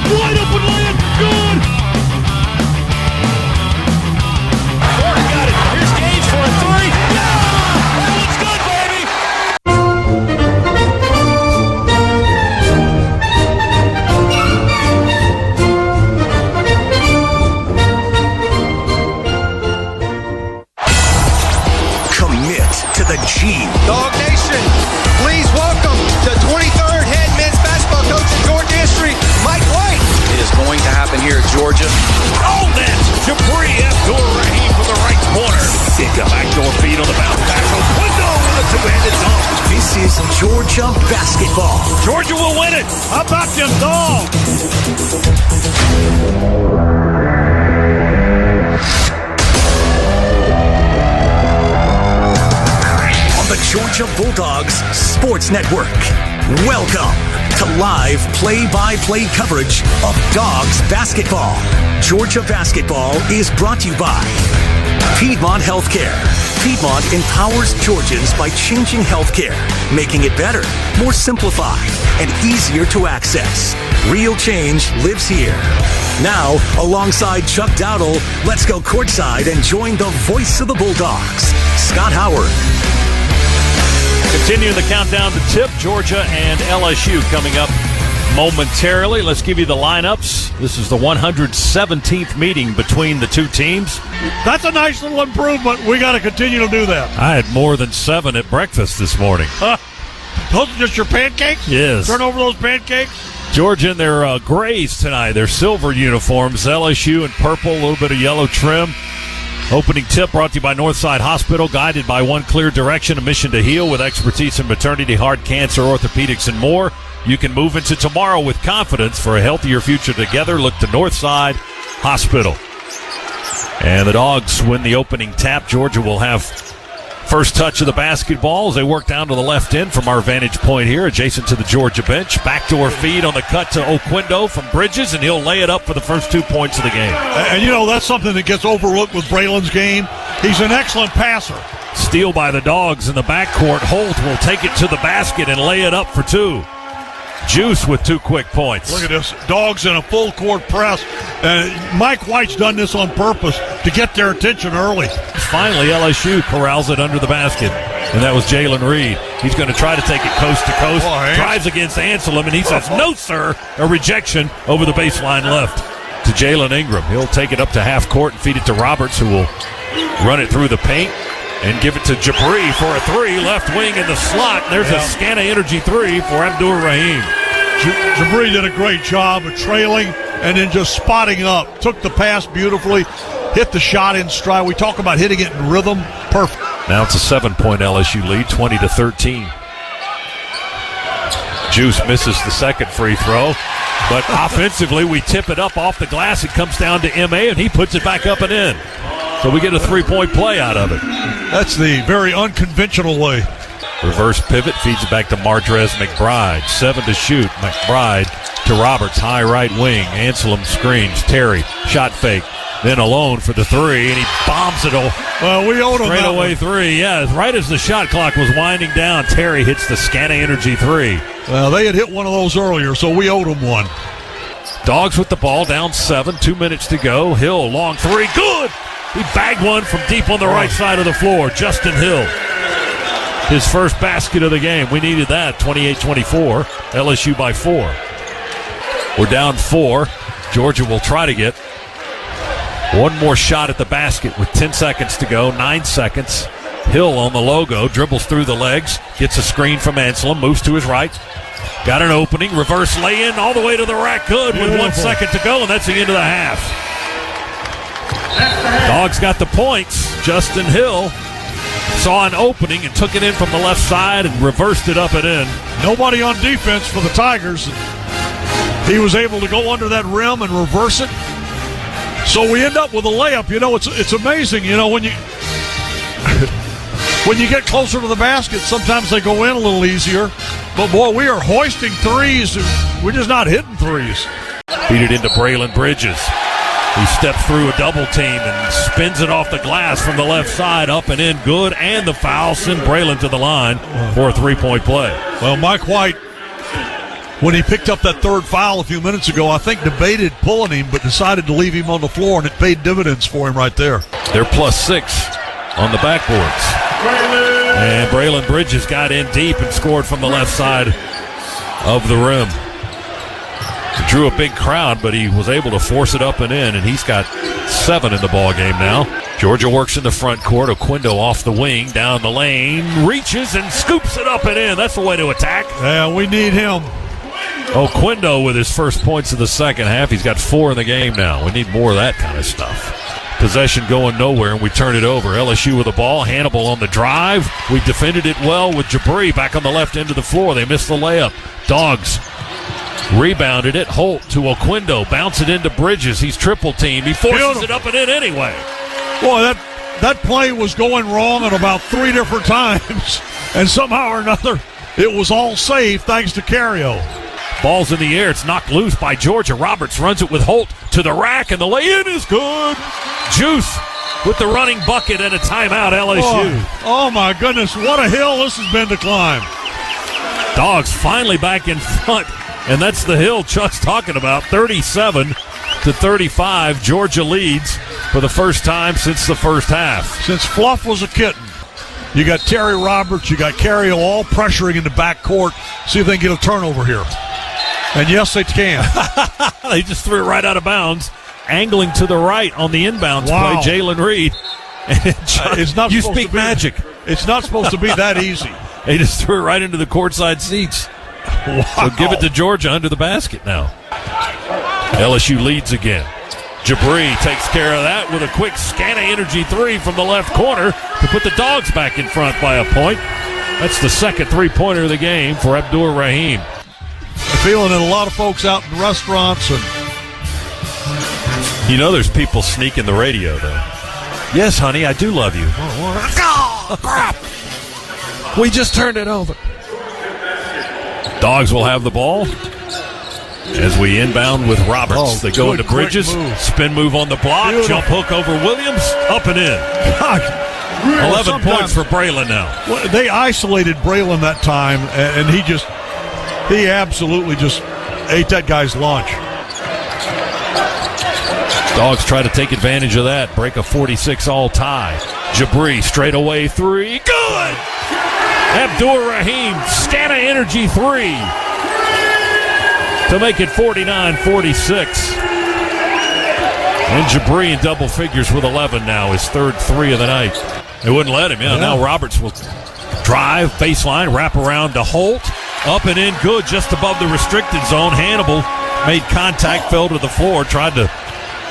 Wide open layup. Good. Ford got it. Here's Gage for a three. Yeah! That one's good, baby. Commit to the G. Dog Nation, please welcome the 23rd head men's basketball coach in Georgia history, Mike White. It is going to happen here at Georgia. Oh, that's Jabri Abdur-Rahim from the right corner. Backdoor feed on the bounce pass. Window with a two-handed dunk. This is Georgia basketball. Georgia will win it. How about them dogs? On the Georgia Bulldogs Sports Network. Welcome to live play-by-play coverage of Dogs basketball. Georgia basketball is brought to you by Piedmont Healthcare. Piedmont empowers Georgians by changing healthcare, making it better, more simplified, and easier to access. Real change lives here. Now, alongside Chuck Dowdle, let's go courtside and join the voice of the Bulldogs, Scott Howard. Continuing the countdown to tip, Georgia and LSU coming up momentarily. Let's give you the lineups. This is the 117th meeting between the two teams. That's a nice little improvement. We got to continue to do that. I had more than 7 at breakfast this morning. Those are just your pancakes? Yes. Turn over those pancakes? Georgia in their grays tonight, their silver uniforms. LSU in purple, a little bit of yellow trim. Opening tip brought to you by Northside Hospital, guided by one clear direction, a mission to heal with expertise in maternity, heart, cancer, orthopedics, and more. You can move into tomorrow with confidence for a healthier future together. Look to Northside Hospital. And the Dogs win the opening tap. Georgia will have first touch of the basketball as they work down to the left end from our vantage point here, adjacent to the Georgia bench. Backdoor feed on the cut to Oquendo from Bridges, and he'll lay it up for the first 2 points of the game. And, you know, that's something that gets overlooked with Braylon's game. He's an excellent passer. Steal by the Dogs in the backcourt. Holt will take it to the basket and lay it up for 2. Juice with 2 quick points. Look at this. Dogs in a full court press. Mike White's done this on purpose to get their attention early. Finally, LSU corrals it under the basket. And that was Jalen Reed. He's going to try to take it coast to coast. Drives against Anselm, and he says, no, sir. A rejection over the baseline left to Jalen Ingram. He'll take it up to half court and feed it to Roberts, who will run it through the paint and give it to Jabri for a 3. Left wing in the slot. There's a Scana Energy 3 for Abdur-Rahim. Jabri did a great job of trailing and then just spotting up. Took the pass beautifully. Hit the shot in stride. We talk about hitting it in rhythm. Perfect. Now it's a 7-point LSU lead, 20-13. Juice misses the second free throw. But offensively, we tip it up off the glass. It comes down to M.A., and he puts it back up and in. So we get a 3-point play out of it. That's the very unconventional way. Reverse pivot, feeds it back to Mardrez McBride. 7 to shoot. McBride to Roberts, high right wing. Anselm screens. Terry, shot fake. Then alone for the 3, and he bombs it. Well, we owed him straight that away one. 3. Yeah, right as the shot clock was winding down, Terry hits the Scana Energy 3. Well, they had hit one of those earlier, so we owed them one. Dogs with the ball, down 7, 2 minutes to go. Hill, long 3, good! He bagged one from deep on the right side of the floor. Justin Hill. His first basket of the game. We needed that. 28-24. LSU by 4. We're down 4. Georgia will try to get one more shot at the basket with 10 seconds to go. 9 seconds. Hill on the logo. Dribbles through the legs. Gets a screen from Anselm. Moves to his right. Got an opening. Reverse lay-in all the way to the rack. Good with 1 second to go, and that's the end of the half. Dogs got the points. Justin Hill saw an opening and took it in from the left side and reversed it up and in. Nobody on defense for the Tigers. He was able to go under that rim and reverse it. So we end up with a layup. You know, it's amazing. You know, when you when you get closer to the basket, sometimes they go in a little easier. But, boy, we are hoisting threes. We're just not hitting threes. Beat it into Braylon Bridges. He steps through a double team and spins it off the glass from the left side, up and in, good, and the foul. Send Braylon to the line for a 3-point play. Well, Mike White when he picked up that third foul a few minutes ago, I think debated pulling him, but decided to leave him on the floor, and it paid dividends for him right there. They're +6 on the backboards. And Braylon Bridges got in deep and scored from the left side of the rim. He drew a big crowd, but he was able to force it up and in, and he's got 7 in the ball game now. Georgia works in the front court. Oquendo off the wing, down the lane, reaches and scoops it up and in. That's the way to attack. Yeah, we need him. Oquendo with his first points of the second half. He's got 4 in the game now. We need more of that kind of stuff. Possession going nowhere, and we turn it over. LSU with the ball. Hannibal on the drive. We defended it well with Jabri back on the left end of the floor. They missed the layup. Dogs rebounded it. Holt to Oquendo. Bounce it into Bridges. He's triple teamed. He forces it up and in anyway. Boy, that play was going wrong at about 3 different times, and somehow or another it was all safe thanks to Cario. Ball's in the air. It's knocked loose by Georgia. Roberts runs it with Holt to the rack, and the lay-in is good. Juice with the running bucket and a timeout, LSU. Oh my goodness, what a hill this has been to climb. Dogs finally back in front, and that's the hill Chuck's talking about. 37-35, Georgia leads for the first time since the first half. Since Fluff was a kitten. You got Terry Roberts, you got Cario all pressuring in the backcourt. See if they can get a turnover here. And yes, they can. They just threw it right out of bounds, angling to the right on the inbounds play. Jalen Reed. It's not. You speak magic. It's not supposed to be that easy. They just threw it right into the courtside seats. Wow. So give it to Georgia under the basket now. LSU leads again. Jabri takes care of that with a quick Scana Energy 3 from the left corner to put the Dogs back in front by a point. That's the second three-pointer of the game for Abdur Rahim. I'm feeling that a lot of folks out in restaurants and there's people sneaking the radio though. Yes, honey, I do love you. Oh, crap. We just turned it over. Dogs will have the ball as we inbound with Roberts. They go into Bridges. Spin move on the block. Beautiful. Jump hook over Williams. Up and in. God. 11 points for Braylon now. Well, they isolated Braylon that time, and he absolutely just ate that guy's lunch. Dogs try to take advantage of that. Break a 46-all tie. Jabri straight away 3. Good! Abdur Rahim, Scana Energy 3 to make it 49-46. And Jabri in double figures with 11 now, his third 3 of the night. They wouldn't let him. Now Roberts will drive, baseline, wrap around to Holt. Up and in good, just above the restricted zone. Hannibal made contact, fell to the floor, tried to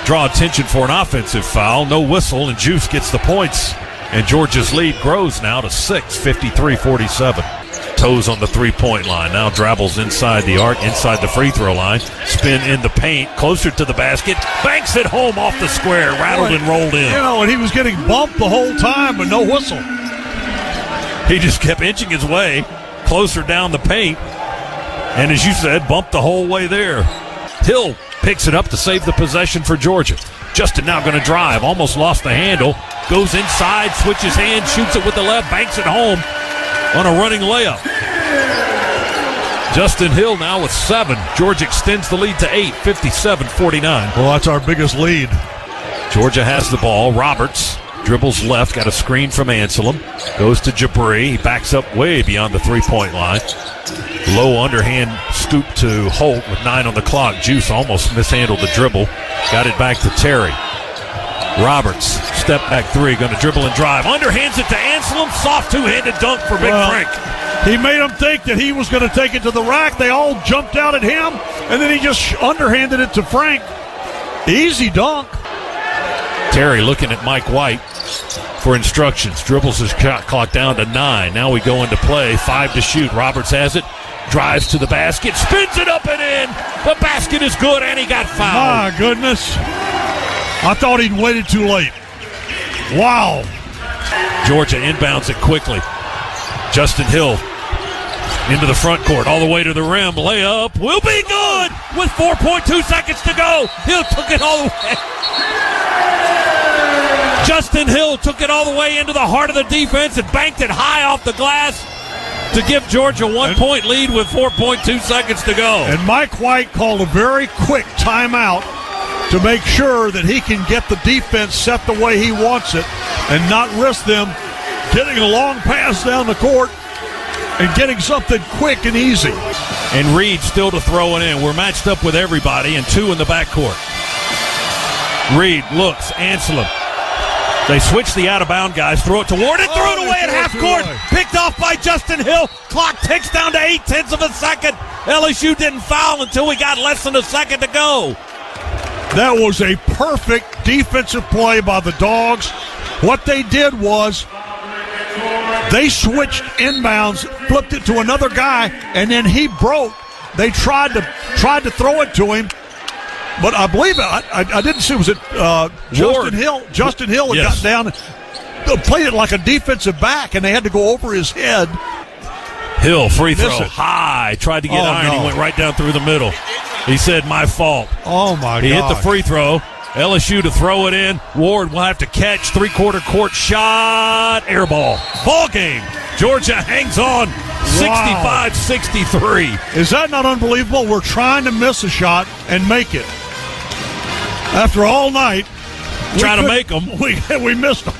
draw attention for an offensive foul. No whistle, and Juice gets the points. And Georgia's lead grows now to 6, 53-47. Toes on the three-point line. Now Drabbles inside the arc, inside the free throw line. Spin in the paint, closer to the basket. Banks it home off the square, rattled and rolled in. And he was getting bumped the whole time, but no whistle. He just kept inching his way closer down the paint. And as you said, bumped the whole way there. Hill picks it up to save the possession for Georgia. Justin now going to drive. Almost lost the handle. Goes inside, switches hands, shoots it with the left, banks it home on a running layup. Justin Hill now with 7. Georgia extends the lead to 8, 57-49. Well, that's our biggest lead. Georgia has the ball. Roberts dribbles left, got a screen from Anselm. Goes to Jabri. He backs up way beyond the three-point line. Low underhand scoop to Holt with 9 on the clock. Juice almost mishandled the dribble. Got it back to Terry. Roberts, step back 3, going to dribble and drive. Underhands it to Anselm. Soft two-handed dunk for Big Frank. He made them think that he was going to take it to the rack. They all jumped out at him, and then he just underhanded it to Frank. Easy dunk. Terry looking at Mike White for instructions. Dribbles his shot clock down to 9. Now we go into play. 5 to shoot. Roberts has it. Drives to the basket. Spins it up and in. The basket is good, and he got fouled. My goodness. I thought he'd waited too late. Wow. Georgia inbounds it quickly. Justin Hill into the front court, all the way to the rim. Layup will be good with 4.2 seconds to go. Hill took it all the way. Justin Hill took it all the way into the heart of the defense and banked it high off the glass to give Georgia a 1-point lead with 4.2 seconds to go. And Mike White called a very quick timeout to make sure that he can get the defense set the way he wants it and not risk them getting a long pass down the court and getting something quick and easy. And Reed still to throw it in. We're matched up with everybody and 2 in the backcourt. Reed looks, Anselm. They switch the out-of-bound guys, throw it to Ward, and throw it away at half court. Picked off by Justin Hill. Clock ticks down to 0.8 of a second. LSU didn't foul until we got less than a second to go. That was a perfect defensive play by the Dogs. What they did was they switched inbounds, flipped it to another guy, and then he broke. They tried to throw it to him, but I believe I didn't see, was it Justin Hill? Justin Hill had got down, played it like a defensive back, and they had to go over his head. Hill, free throw, high, tried to get iron. No. He went right down through the middle. He said, my fault. Oh, my God. He hit the free throw. LSU to throw it in. Ward will have to catch. Three-quarter court shot. Air ball. Ball game. Georgia hangs on 65-63. Is that not unbelievable? We're trying to miss a shot and make it. After all night. Trying to make them. We missed them.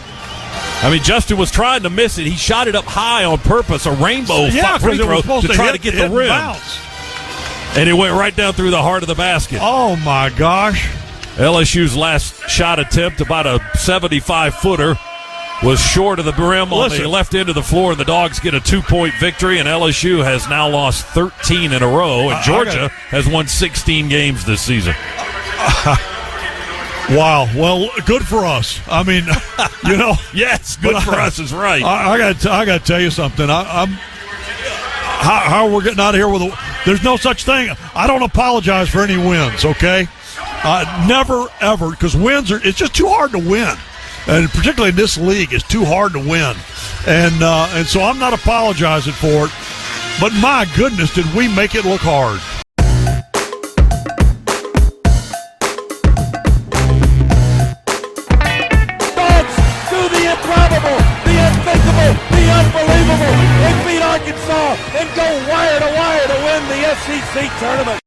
I mean, Justin was trying to miss it. He shot it up high on purpose, a rainbow free throw to try to get the rim. Bounce. And it went right down through the heart of the basket. Oh, my gosh. LSU's last shot attempt, about a 75-footer, was short of the rim on the left end of the floor, and the Dogs get a 2-point victory, and LSU has now lost 13 in a row, and Georgia has won 16 games this season. Wow. Well, good for us. I mean, you know. Yes, good for us is right. I got to tell you something. How we're getting out of here with there's no such thing. I don't apologize for any wins, okay? Never, ever, because it's just too hard to win. And particularly in this league, it's too hard to win. And so I'm not apologizing for it. But my goodness, did we make it look hard. Dogs do the improbable, the unthinkable, the unbelievable. They beat Arkansas and go wire to wire to win the SEC tournament.